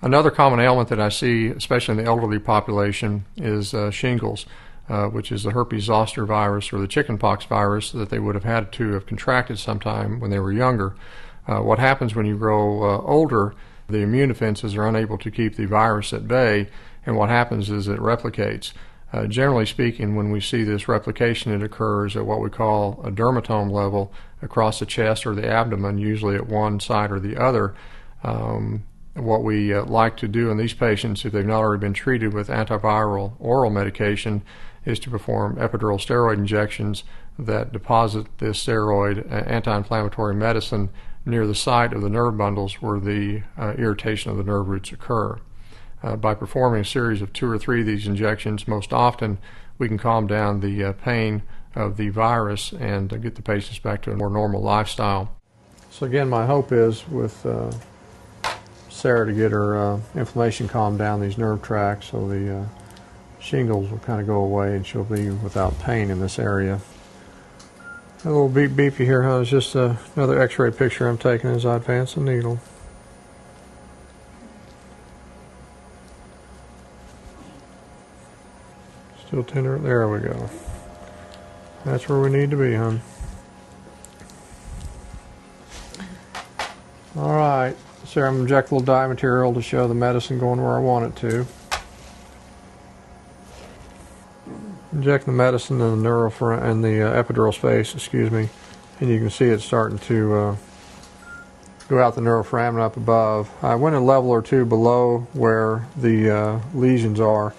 Another common ailment that I see, especially in the elderly population, is shingles, which is the herpes zoster virus or the chickenpox virus that they would have had to have contracted sometime when they were younger. What happens when you grow older, the immune defenses are unable to keep the virus at bay, and what happens is it replicates. Generally speaking, when we see this replication, it occurs at what we call a dermatome level across the chest or the abdomen, usually at one side or the other. What we like to do in these patients, if they've not already been treated with antiviral oral medication, is to perform epidural steroid injections that deposit this steroid anti-inflammatory medicine near the site of the nerve bundles where the irritation of the nerve roots occur. By performing a series of 2 or 3 of these injections, most often we can calm down the pain of the virus and get the patients back to a more normal lifestyle. So again, my hope is with Sarah to get her inflammation calmed down these nerve tracts so the shingles will kind of go away and she'll be without pain in this area. A little beepy here, huh? It's just another x-ray picture I'm taking as I advance the needle. Still tender. There we go. That's where we need to be, hon. Alright, serum injectable dye material to show the medicine going where I want it to. Inject the medicine in the epidural space, excuse me, and you can see it's starting to go out the neuroforamen up above. I went a level or two below where the lesions are,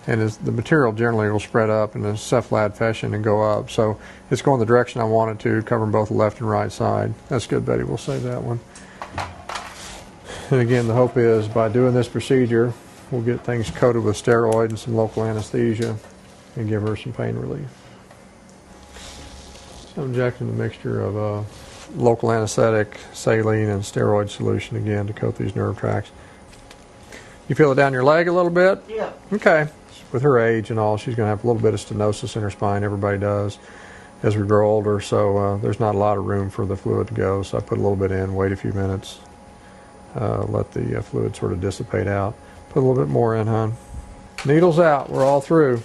and the material generally will spread up in a cephalad fashion and go up. So it's going the direction I want it to, covering both the left and right side. That's good, Betty. We'll save that one. And again, the hope is by doing this procedure, we'll get things coated with steroid and some local anesthesia and give her some pain relief. So I'm injecting a mixture of local anesthetic, saline, and steroid solution again to coat these nerve tracts. You feel it down your leg a little bit? Yeah. Okay. With her age and all, she's going to have a little bit of stenosis in her spine. Everybody does as we grow older, so there's not a lot of room for the fluid to go. So I put a little bit in, wait a few minutes, let the fluid sort of dissipate out. Put a little bit more in, hon. Needles out. We're all through.